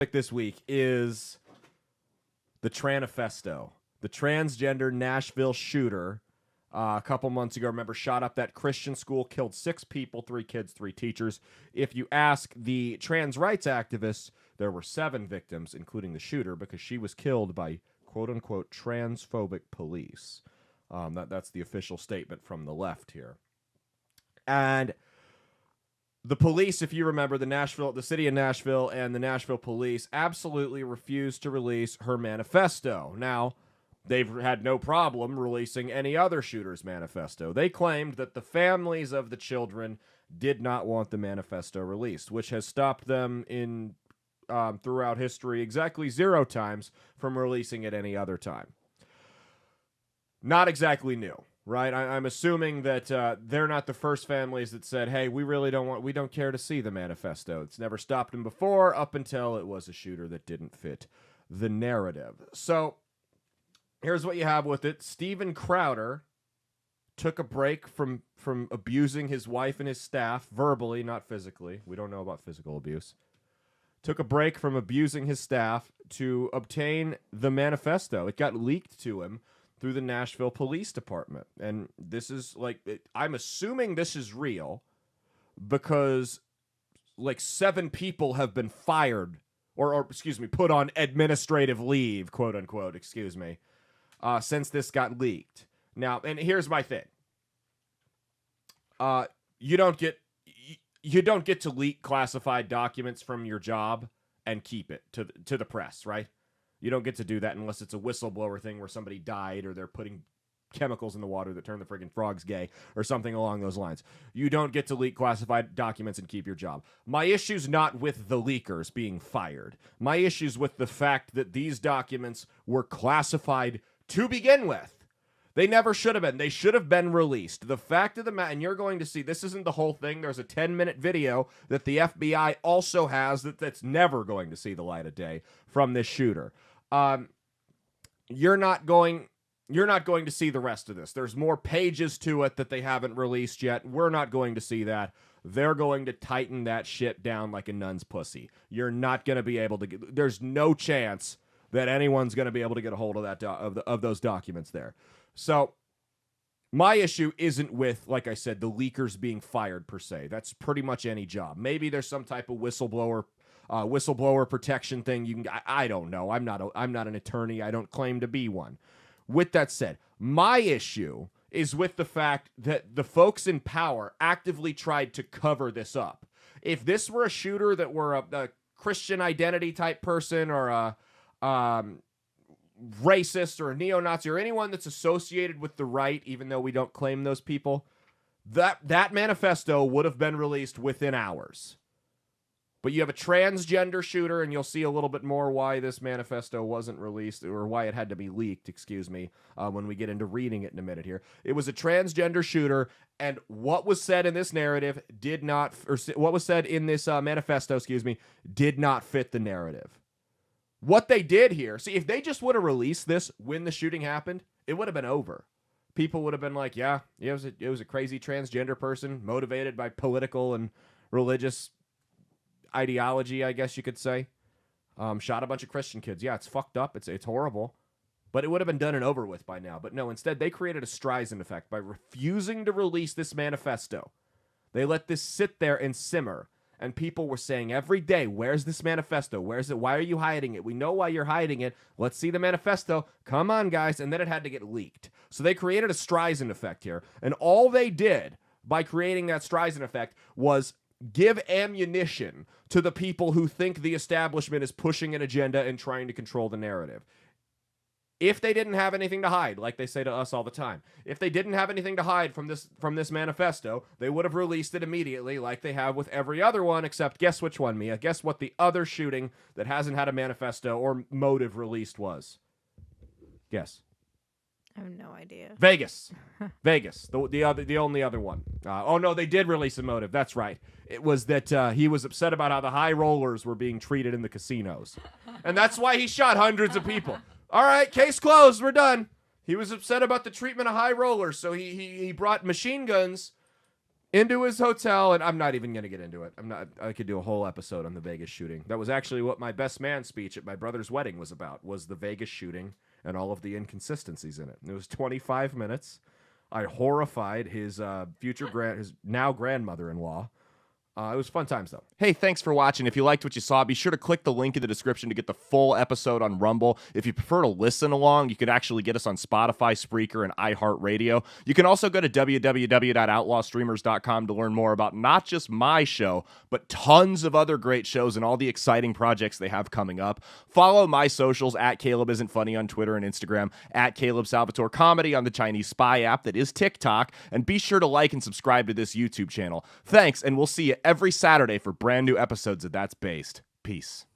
This week is the Manifesto, the transgender Nashville shooter. A couple months ago, remember, shot up that Christian school, killed 6 people, 3 kids, 3 teachers. If you ask the trans rights activists, there were 7 victims, including the shooter, because she was killed by quote-unquote transphobic police. That's the official statement from the left here. And the police, if you remember, the city of Nashville and the Nashville police absolutely refused to release her manifesto. Now, they've had no problem releasing any other shooter's manifesto. They claimed that the families of the children did not want the manifesto released, which has stopped them in throughout history exactly 0 times from releasing it any other time. Not exactly new. Right, I'm assuming that they're not the first families that said, "Hey, we don't care to see the manifesto." It's never stopped them before, up until it was a shooter that didn't fit the narrative. So here's what you have with it: Steven Crowder took a break from abusing his wife and his staff verbally, not physically. We don't know about physical abuse. Took a break from abusing his staff to obtain the manifesto. It got leaked to him through the Nashville Police Department. And this is I'm assuming this is real because 7 people have been fired or put on administrative leave, quote unquote, since this got leaked. Now, and here's my thing. You don't get to leak classified documents from your job and keep it to the press, right? You don't get to do that unless it's a whistleblower thing where somebody died or they're putting chemicals in the water that turn the friggin' frogs gay or something along those lines. You don't get to leak classified documents and keep your job. My issue's not with the leakers being fired. My issue's with the fact that these documents were classified to begin with. They never should have been. They should have been released. The fact of the matter, and you're going to see, this isn't the whole thing. There's a 10-minute video that the FBI also has that's never going to see the light of day from this shooter. You're not going to see the rest of this. There's more pages to it that they haven't released yet. We're not going to see that. They're going to tighten that shit down like a nun's pussy. You're not going to be able to get, there's no chance that anyone's going to be able to get a hold of that of those documents there. So my issue isn't with, like I said, the leakers being fired per se. That's pretty much any job. Maybe there's some type of whistleblower protection thing. I don't know. I'm not an attorney. I don't claim to be one. With that said, my issue is with the fact that the folks in power actively tried to cover this up. If this were a shooter that were a Christian identity type person or a racist or a neo-Nazi or anyone that's associated with the right, even though we don't claim those people, that manifesto would have been released within hours. But you have a transgender shooter, and you'll see a little bit more why this manifesto wasn't released, or why it had to be leaked, when we get into reading it in a minute here. It was a transgender shooter, and what was said in this narrative what was said in this manifesto, did not fit the narrative. What they did here, see, if they just would have released this when the shooting happened, it would have been over. People would have been like, yeah, it was a crazy transgender person motivated by political and religious ideology, I guess you could say. Shot a bunch of Christian kids. Yeah, it's fucked up. It's horrible. But it would have been done and over with by now. But no, instead they created a STREISAND effect by refusing to release this manifesto. They let this sit there and simmer. And people were saying every day, where's this manifesto? Where's it? Why are you hiding it? We know why you're hiding it. Let's see the manifesto. Come on, guys. And then it had to get leaked. So they created a STREISAND effect here. And all they did by creating that STREISAND effect was give ammunition to the people who think the establishment is pushing an agenda and trying to control the narrative. If they didn't have anything to hide, like they say to us all the time, if they didn't have anything to hide from this manifesto, they would have released it immediately like they have with every other one, except guess which one, Mia? Guess what the other shooting that hasn't had a manifesto or motive released was? Guess. I have no idea. Vegas. The only other one. Oh, no, they did release a motive. That's right. It was that he was upset about how the high rollers were being treated in the casinos. And that's why he shot hundreds of people. All right, case closed. We're done. He was upset about the treatment of high rollers, so he brought machine guns into his hotel, and I'm not even going to get into it. I could do a whole episode on the Vegas shooting. That was actually what my best man speech at my brother's wedding was about, was the Vegas shooting and all of the inconsistencies in it. It was 25 minutes. I horrified his his now grandmother-in-law. It was fun times, though. Hey, thanks for watching. If you liked what you saw, be sure to click the link in the description to get the full episode on Rumble. If you prefer to listen along, you can actually get us on Spotify, Spreaker, and iHeartRadio. You can also go to www.outlawstreamers.com to learn more about not just my show, but tons of other great shows and all the exciting projects they have coming up. Follow my socials at Caleb Isn't Funny on Twitter and Instagram, at Caleb Salvatore Comedy on the Chinese Spy app that is TikTok, and be sure to like and subscribe to this YouTube channel. Thanks, and we'll see you every Saturday for brand new episodes of That's Based. Peace.